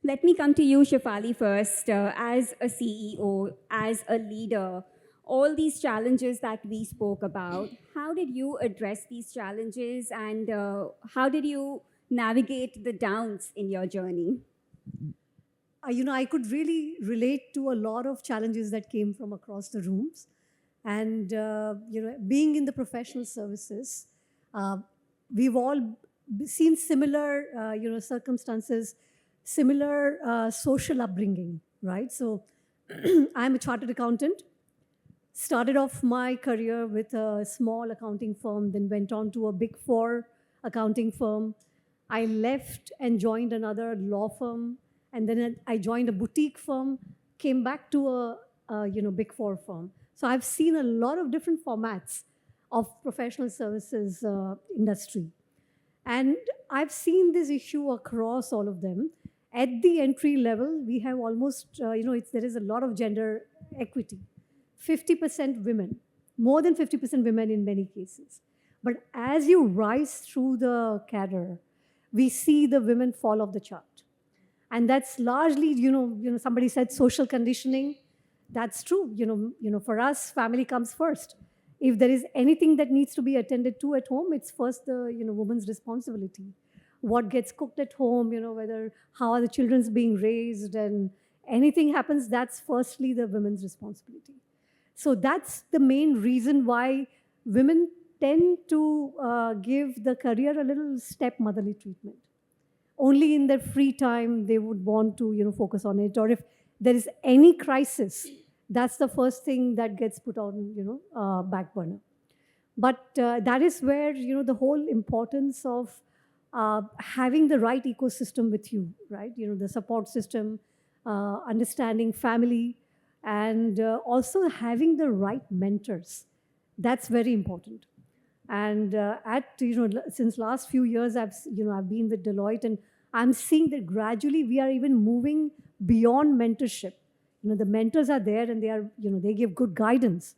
Let me come to you, Shefali, first. As a CEO, as a leader, all these challenges that we spoke about, how did you address these challenges and how did you navigate the downs in your journey? I could really relate to a lot of challenges that came from across the rooms. And, being in the professional services, uh, we've all seen similar, circumstances, similar social upbringing, right? So I'm a chartered accountant. Started off my career with a small accounting firm, then went on to a big four accounting firm. I left and joined another law firm, and then I joined a boutique firm, came back to a big four firm. So I've seen a lot of different formats of professional services industry. And I've seen this issue across all of them. At the entry level, we have almost, there is a lot of gender equity. 50% women, more than 50% women in many cases. But as you rise through the cadre, we see the women fall off the chart. And that's largely, somebody said social conditioning. That's true. For us, family comes first. If there is anything that needs to be attended to at home, it's first the woman's responsibility. What gets cooked at home, whether how are the children's being raised, and anything happens, that's firstly the women's responsibility. So that's the main reason why women tend to give the career a little stepmotherly treatment. Only in their free time they would want to focus on it, or if there is any crisis, that's the first thing that gets put on back burner. But that is where the whole importance of having the right ecosystem with you, right? The support system, understanding family, and also having the right mentors. That's very important. And since last few years, I've been with Deloitte, and I'm seeing that gradually we are even moving beyond mentorship. The mentors are there, and they give good guidance.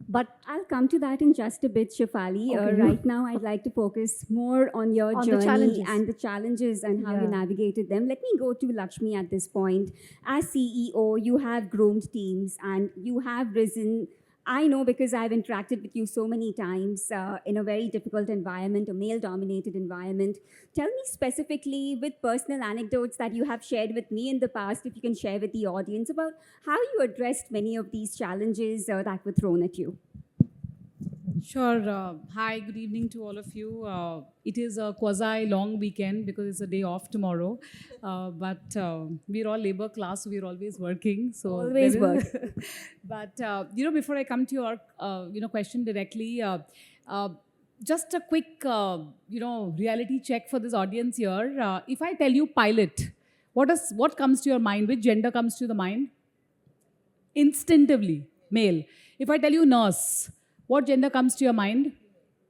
But I'll come to that in just a bit, Shefali. Okay. Right now, I'd like to focus more on your On the journey challenges. and the challenges and how you Yeah. navigated them. Let me go to Lakshmi at this point. As CEO, you have groomed teams and you have risen. I know because I've interacted with you so many times in a very difficult environment, a male dominated environment. Tell me specifically, with personal anecdotes that you have shared with me in the past, if you can share with the audience, about how you addressed many of these challenges that were thrown at you. Sure. Hi, good evening to all of you. It is a quasi long weekend because it's a day off tomorrow. But we're all labor class, so we're always working. So Always there is- but before I come to your question directly, just a quick reality check for this audience here. If I tell you pilot, what comes to your mind? Which gender comes to the mind? Instinctively, male. If I tell you nurse, what gender comes to your mind?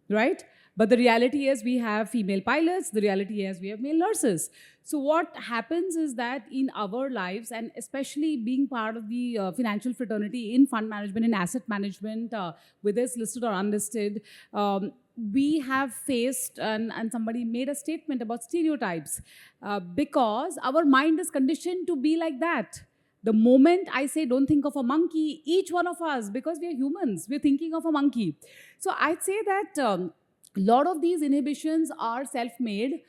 Right? But the reality is we have female pilots, the reality is we have male nurses. So what happens is that in our lives, and especially being part of the financial fraternity in fund management, in asset management, whether it's listed or unlisted, we have faced, and somebody made a statement about stereotypes, because our mind is conditioned to be like that. The moment I say, don't think of a monkey, each one of us, because we are humans, we're thinking of a monkey. So I'd say that a lot of these inhibitions are self-made,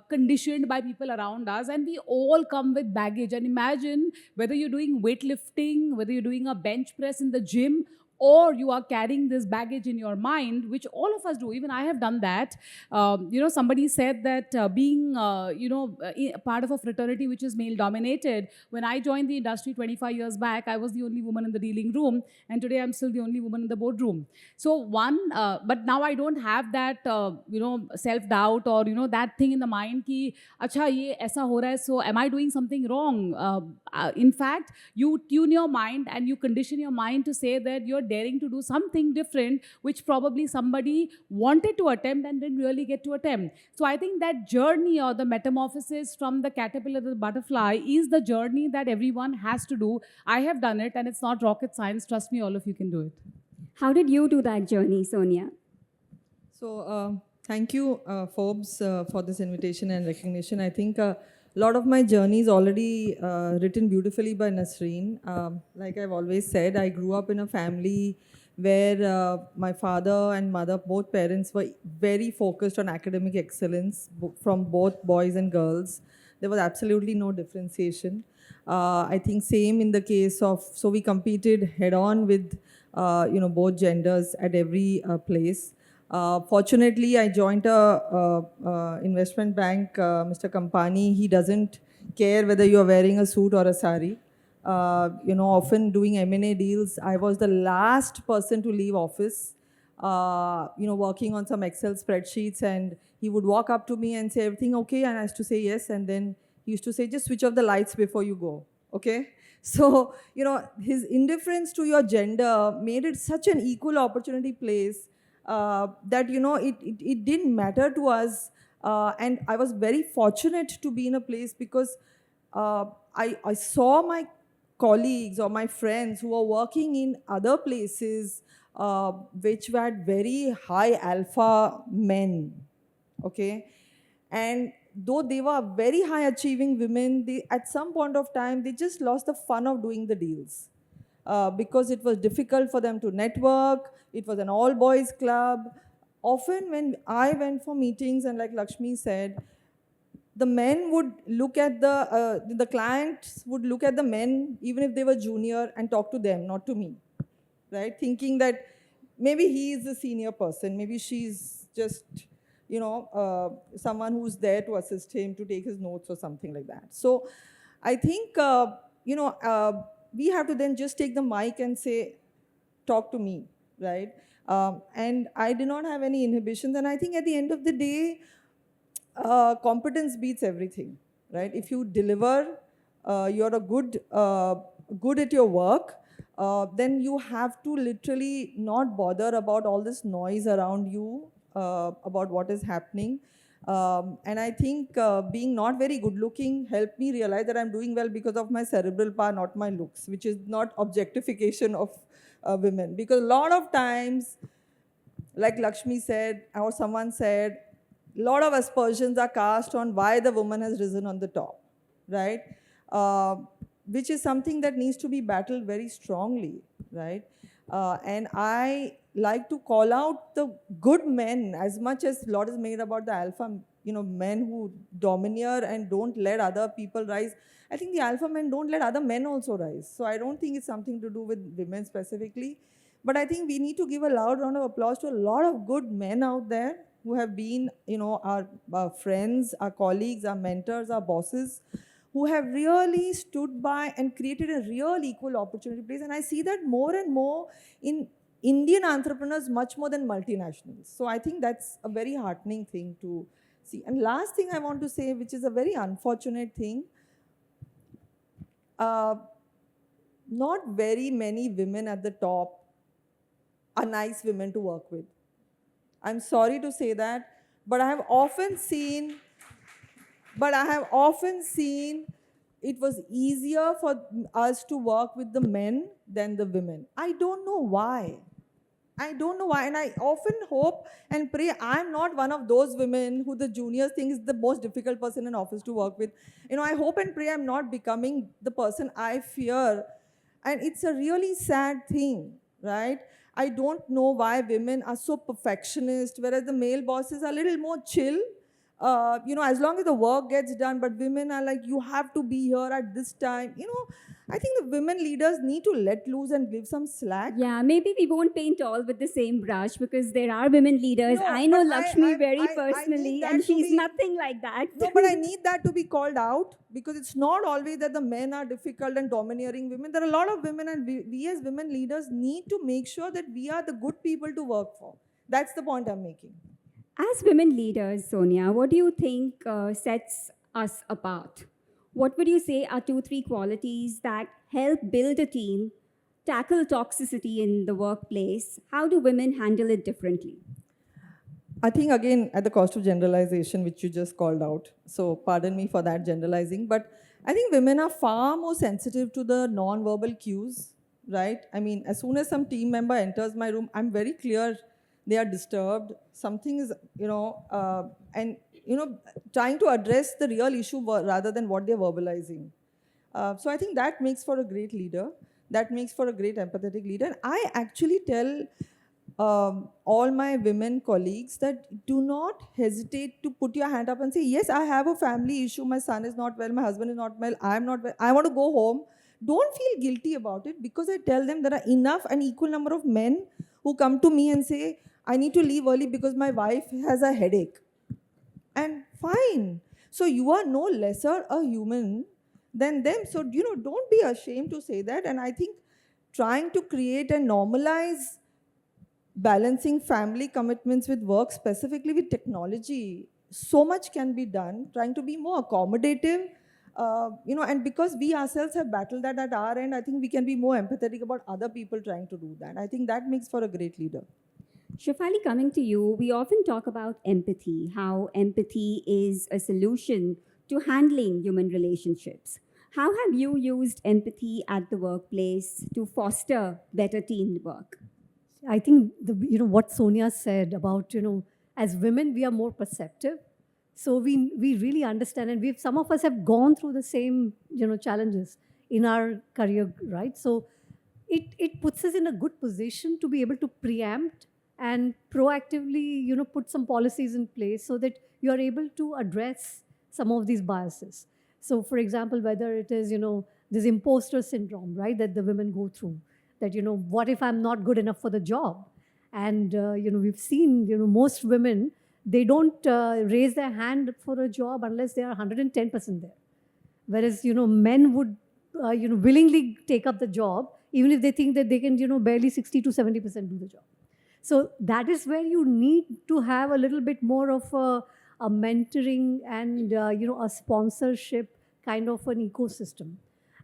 conditioned by people around us, and we all come with baggage. And imagine whether you're doing weightlifting, whether you're doing a bench press in the gym, or you are carrying this baggage in your mind, which all of us do. Even I have done that. Somebody said that being, part of a fraternity which is male dominated, when I joined the industry 25 years back, I was the only woman in the dealing room, and today I'm still the only woman in the boardroom. So but now I don't have that, self-doubt or, that thing in the mind ki, acha, ye aisa ho raha hai, so am I doing something wrong? In fact, you tune your mind and you condition your mind to say that you're daring to do something different, which probably somebody wanted to attempt and didn't really get to attempt. So I think that journey, or the metamorphosis from the caterpillar to the butterfly, is the journey that everyone has to do. I have done it, and it's not rocket science. Trust me, all of you can do it. How did you do that journey, Sonia? So thank you, Forbes, for this invitation and recognition. I think a lot of my journey is already written beautifully by Nasreen. Like I've always said, I grew up in a family where my father and mother, both parents, were very focused on academic excellence from both boys and girls. There was absolutely no differentiation. I think same in the case of, so we competed head on with, both genders at every place. Fortunately, I joined a investment bank, Mr. Kampani. He doesn't care whether you are wearing a suit or a sari. Often doing M&A deals, I was the last person to leave office. Working on some Excel spreadsheets, and he would walk up to me and say, "Everything okay?" And I used to say yes, and then he used to say, "Just switch off the lights before you go." Okay. So, his indifference to your gender made it such an equal opportunity place that it didn't matter to us, and I was very fortunate to be in a place because I saw my colleagues or my friends who were working in other places which had very high alpha men, okay, and though they were very high achieving women, they at some point of time they just lost the fun of doing the deals. Because it was difficult for them to network. It was an all boys club. Often, when I went for meetings, and like Lakshmi said, the men would look at the clients would look at the men, even if they were junior, and talk to them, not to me, right? Thinking that maybe he is the senior person, maybe she's just, someone who's there to assist him to take his notes or something like that. So I think, we have to then just take the mic and say, talk to me, right? And I did not have any inhibitions. And I think at the end of the day, competence beats everything, right? If you deliver, you're a good at your work, then you have to literally not bother about all this noise around you, about what is happening. And I think being not very good looking helped me realize that I'm doing well because of my cerebral power, not my looks, which is not objectification of women. Because a lot of times, like Lakshmi said, or someone said, a lot of aspersions are cast on why the woman has risen on the top, right? Which is something that needs to be battled very strongly, right? And I like to call out the good men, as much as a lot is made about the alpha, men who domineer and don't let other people rise. I think the alpha men don't let other men also rise. So I don't think it's something to do with women specifically. But I think we need to give a loud round of applause to a lot of good men out there who have been, our friends, our colleagues, our mentors, our bosses, who have really stood by and created a real equal opportunity place. And I see that more and more in Indian entrepreneurs, much more than multinationals. So I think that's a very heartening thing to see. And last thing I want to say, which is a very unfortunate thing, not very many women at the top are nice women to work with. I'm sorry to say that, but I have often seen it was easier for us to work with the men than the women. I don't know why. And I often hope and pray I'm not one of those women who the juniors think is the most difficult person in office to work with. I hope and pray I'm not becoming the person I fear. And it's a really sad thing, right? I don't know why women are so perfectionist, whereas the male bosses are a little more chill. As long as the work gets done, but women are like, you have to be here at this time. I think the women leaders need to let loose and give some slack. Yeah, maybe we won't paint all with the same brush because there are women leaders. No, I know but Lakshmi I very need personally, that and to she's be- nothing like that. No, but I need that to be called out because it's not always that the men are difficult and domineering women. There are a lot of women, and we as women leaders need to make sure that we are the good people to work for. That's the point I'm making. As women leaders, Sonia, what do you think sets us apart? What would you say are 2-3 qualities that help build a team, tackle toxicity in the workplace? How do women handle it differently? I think, again, at the cost of generalization, which you just called out, so pardon me for that generalizing, but I think women are far more sensitive to the non-verbal cues, right? I mean, as soon as some team member enters my room, I'm very clear they are disturbed. Something is, and trying to address the real issue rather than what they're verbalizing. So I think that makes for a great leader. That makes for a great empathetic leader. And I actually tell all my women colleagues that do not hesitate to put your hand up and say, yes, I have a family issue. My son is not well. My husband is not well. I'm not well. I want to go home. Don't feel guilty about it, because I tell them there are enough and equal number of men who come to me and say, I need to leave early because my wife has a headache. And fine. So you are no lesser a human than them. So, don't be ashamed to say that. And I think trying to create and normalize balancing family commitments with work, specifically with technology, so much can be done. Trying to be more accommodative, and because we ourselves have battled that at our end, I think we can be more empathetic about other people trying to do that. I think that makes for a great leader. Shefali, coming to you, we often talk about empathy, how empathy is a solution to handling human relationships. How have you used empathy at the workplace to foster better teamwork? I think what Sonia said about, as women, we are more perceptive. So we really understand, and some of us have gone through the same, challenges in our career, right? So it puts us in a good position to be able to preempt and proactively, put some policies in place so that you are able to address some of these biases. So, for example, whether it is, this imposter syndrome, right, that the women go through, that, what if I'm not good enough for the job? And, we've seen, most women, they don't raise their hand for a job unless they are 110% there. Whereas, men would, willingly take up the job, even if they think that they can, barely 60 to 70% do the job. So that is where you need to have a little bit more of a mentoring and, a sponsorship kind of an ecosystem.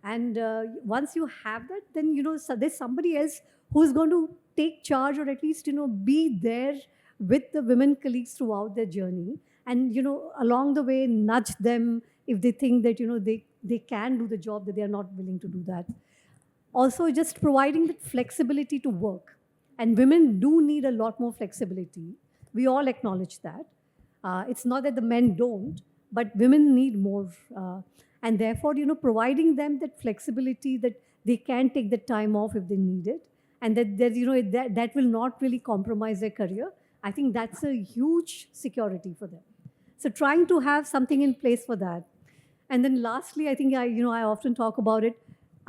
And once you have that, then, so there's somebody else who's going to take charge, or at least, be there with the women colleagues throughout their journey. And, along the way, nudge them if they think that, they can do the job, that they are not willing to do that. Also, just providing that flexibility to work. And women do need a lot more flexibility. We all acknowledge that. It's not that the men don't, but women need more. And therefore, providing them that flexibility, that they can take the time off if they need it, and that will not really compromise their career. I think that's a huge security for them. So trying to have something in place for that. And then lastly, I think I often talk about it.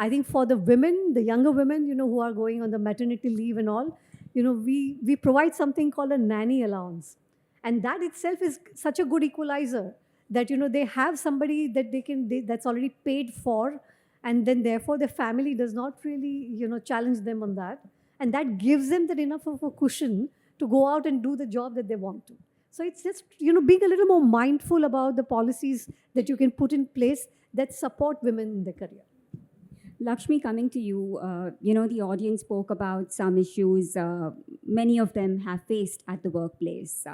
I think for the women, the younger women, who are going on the maternity leave and all, we provide something called a nanny allowance. And that itself is such a good equalizer that, they have somebody that that's already paid for, and then therefore the family does not really, challenge them on that. And that gives them that enough of a cushion to go out and do the job that they want to. So it's just, being a little more mindful about the policies that you can put in place that support women in their career. Lakshmi, coming to you, the audience spoke about some issues many of them have faced at the workplace.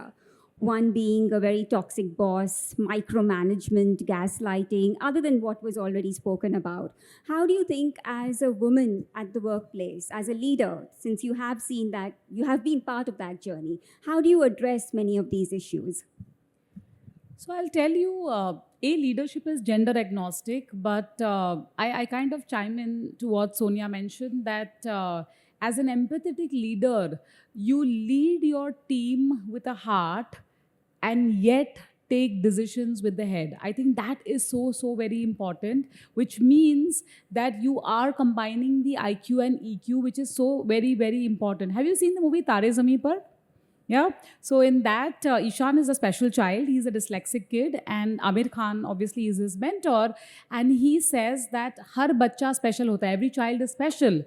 One being a very toxic boss, micromanagement, gaslighting, other than what was already spoken about. How do you think, as a woman at the workplace, as a leader, since you have seen that, you have been part of that journey, how do you address many of these issues? So I'll tell you, leadership is gender agnostic, but I kind of chime in to what Sonia mentioned, that as an empathetic leader, you lead your team with a heart and yet take decisions with the head. I think that is so very important, which means that you are combining the IQ and EQ, which is so very important. Have you seen the movie Tare Zameen Par? Yeah. So in that, Ishan is a special child. He's a dyslexic kid, and Amir Khan obviously is his mentor. And he says that har bachcha special hota hai. Every child is special.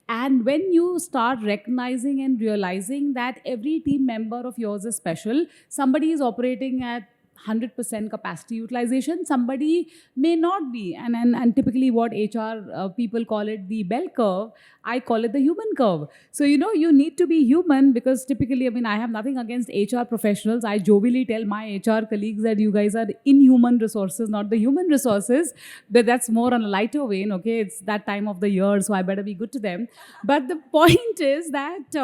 And when you start recognizing and realizing that every team member of yours is special, somebody is operating at 100% capacity utilization, somebody may not be. And typically what HR people call it the bell curve, I call it the human curve. So, you need to be human, because typically, I have nothing against HR professionals. I jovially tell my HR colleagues that you guys are inhuman resources, not the human resources. But that's more on a lighter vein, okay? It's that time of the year, so I better be good to them. But the point is that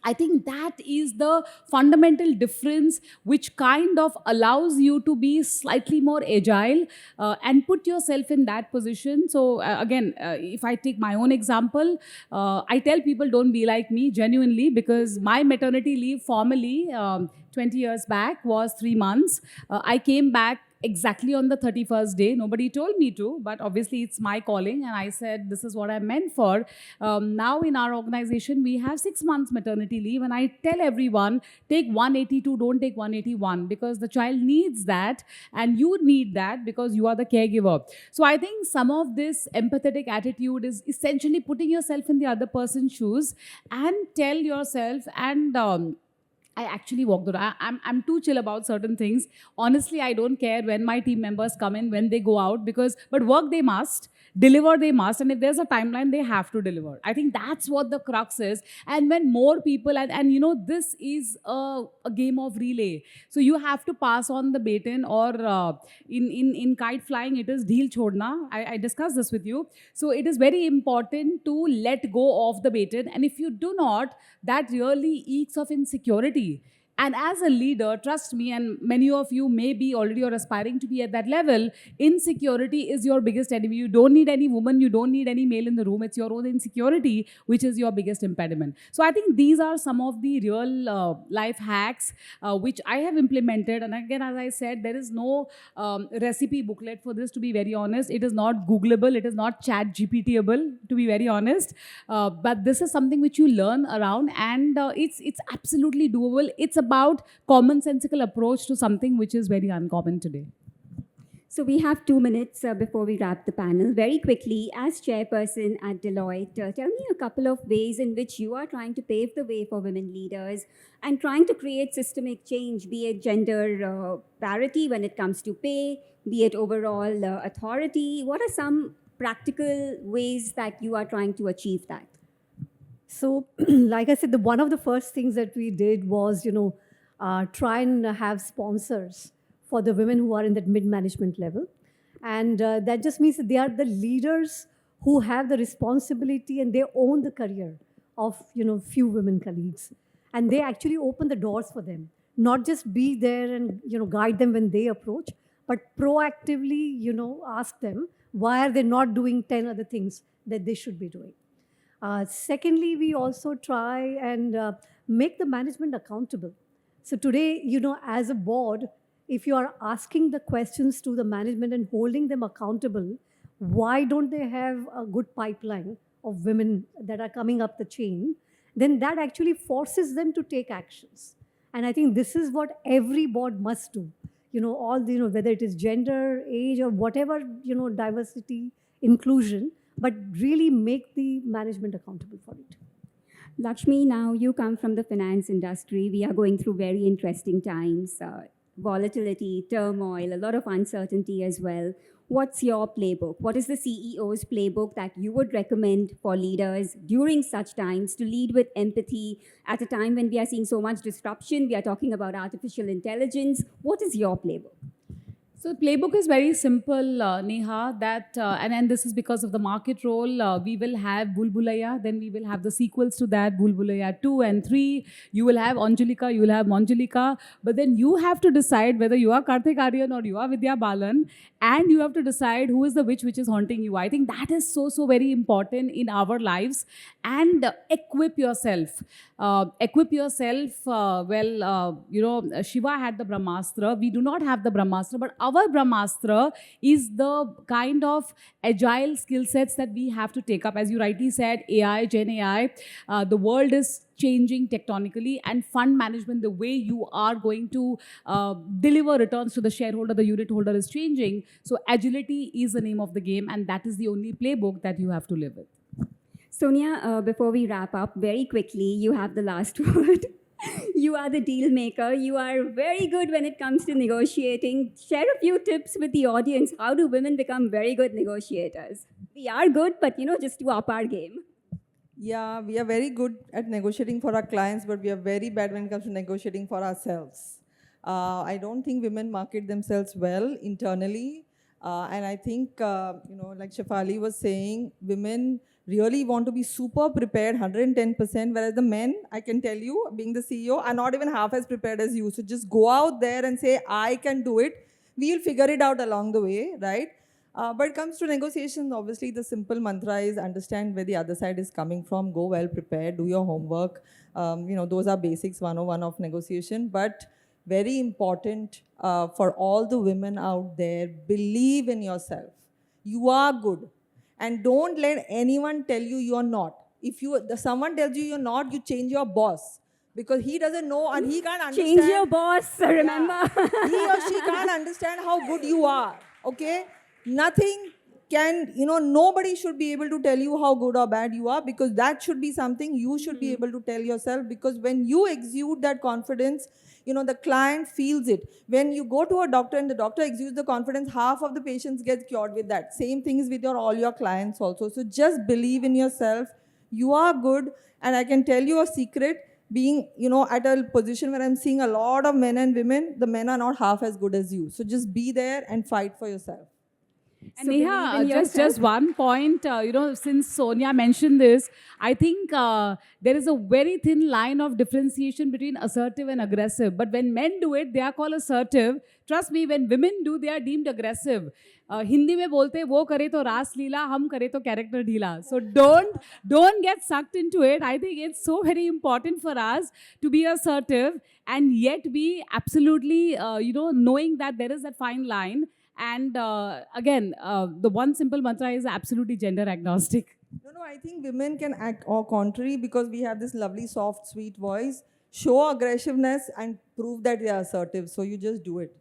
I think that is the fundamental difference which kind of allows you to be slightly more agile and put yourself in that position. So, again, if I take my own example, I tell people don't be like me genuinely, because my maternity leave formally 20 years back was 3 months. I came back exactly on the 31st day. Nobody told me to, but obviously it's my calling, and I said this is what I'm meant for. Now in our organization we have 6 months maternity leave, and I tell everyone take 182, don't take 181, because the child needs that and you need that because you are the caregiver. So I think some of this empathetic attitude is essentially putting yourself in the other person's shoes and tell yourself, and I actually walk the road. I'm too chill about certain things. Honestly, I don't care when my team members come in, when they go out, but work they must, deliver they must, and if there's a timeline, they have to deliver. I think that's what the crux is. And when more people, and you know, this is a game of relay. So you have to pass on the baton, or in kite flying, it is dheel chodna. I discussed this with you. So it is very important to let go of the baton. And if you do not, that really ekes of insecurity. And as a leader, trust me, and many of you may be already or aspiring to be at that level, insecurity is your biggest enemy. You don't need any woman, you don't need any male in the room. It's your own insecurity which is your biggest impediment. So I think these are some of the real life hacks which I have implemented. And again, as I said, there is no recipe booklet for this, to be very honest. It is not Googleable, it is not chat GPTable, to be very honest. But this is something which you learn around, and it's absolutely doable. It's about commonsensical approach to something which is very uncommon today. So we have 2 minutes before we wrap the panel. Very quickly, as chairperson at Deloitte, tell me a couple of ways in which you are trying to pave the way for women leaders and trying to create systemic change, be it gender parity when it comes to pay, be it overall authority. What are some practical ways that you are trying to achieve that? So, like I said, one of the first things that we did was, try and have sponsors for the women who are in that mid-management level. And that just means that they are the leaders who have the responsibility and they own the career of, few women colleagues. And they actually open the doors for them, not just be there and, guide them when they approach, but proactively, ask them, why are they not doing 10 other things that they should be doing? Secondly, we also try and make the management accountable. So today, as a board, if you are asking the questions to the management and holding them accountable, why don't they have a good pipeline of women that are coming up the chain? Then that actually forces them to take actions. And I think this is what every board must do. Whether it is gender, age, or whatever, diversity, inclusion, but really make the management accountable for it. Lakshmi, now you come from the finance industry. We are going through very interesting times, volatility, turmoil, a lot of uncertainty as well. What's your playbook? What is the CEO's playbook that you would recommend for leaders during such times to lead with empathy at a time when we are seeing so much disruption? We are talking about artificial intelligence. What is your playbook? So the playbook is very simple, Neha, that, and this is because of the market role, we will have Bulbulaya, then we will have the sequels to that, Bulbulaya 2 and 3, you will have Anjalika, you will have Manjalika, but then you have to decide whether you are Karthik Aaryan or you are Vidya Balan, and you have to decide who is the witch which is haunting you. I think that is so very important in our lives. And equip yourself. Shiva had the Brahmastra. We do not have the Brahmastra, but our Brahmastra is the kind of agile skill sets that we have to take up. As you rightly said, AI, Gen AI, the world is changing tectonically, and fund management, the way you are going to deliver returns to the shareholder, the unit holder, is changing. So agility is the name of the game, and that is the only playbook that you have to live with. Sonia, before we wrap up, very quickly, you have the last word. You are the deal maker. You are very good when it comes to negotiating. Share a few tips with the audience. How do women become very good negotiators? We are good, but just to up our game. Yeah, we are very good at negotiating for our clients, but we are very bad when it comes to negotiating for ourselves. I don't think women market themselves well internally. And I think, like Shefali was saying, women really want to be super prepared 110%, whereas the men, I can tell you, being the CEO, are not even half as prepared as you. So just go out there and say, I can do it. We'll figure it out along the way, right? But it comes to negotiations, obviously the simple mantra is understand where the other side is coming from, go well prepared, do your homework. Those are basics 101 of negotiation. But very important for all the women out there, believe in yourself. You are good. And don't let anyone tell you you're not. If someone tells you you're not, you change your boss. Because he doesn't know and he can't understand. Change your boss, remember? He or she can't understand how good you are. Okay? Nothing can, nobody should be able to tell you how good or bad you are, because that should be something you should be able to tell yourself, because when you exude that confidence, the client feels it. When you go to a doctor and the doctor exudes the confidence, half of the patients get cured with that. Same thing is with all your clients also. So just believe in yourself. You are good. And I can tell you a secret, being, at a position where I'm seeing a lot of men and women, the men are not half as good as you. So just be there and fight for yourself. And So Neha, believe in just yourself. one point, since Sonia mentioned this, I think there is a very thin line of differentiation between assertive and aggressive. But when men do it, they are called assertive. Trust me, when women do, they are deemed aggressive. Hindi में बोलते वो करे तो रास लीला, हम करे तो character ढीला. So don't get sucked into it. I think it's so very important for us to be assertive and yet be absolutely, knowing that there is that fine line. And again, the one simple mantra is absolutely gender agnostic. No, I think women can act or contrary, because we have this lovely, soft, sweet voice. Show aggressiveness and prove that they are assertive. So you just do it.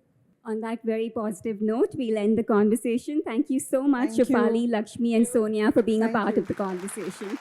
On that very positive note, we'll end the conversation. Thank you so much, Thank you. Shefali, Lakshmi, and Sonia for being Thank a part you. of the conversation.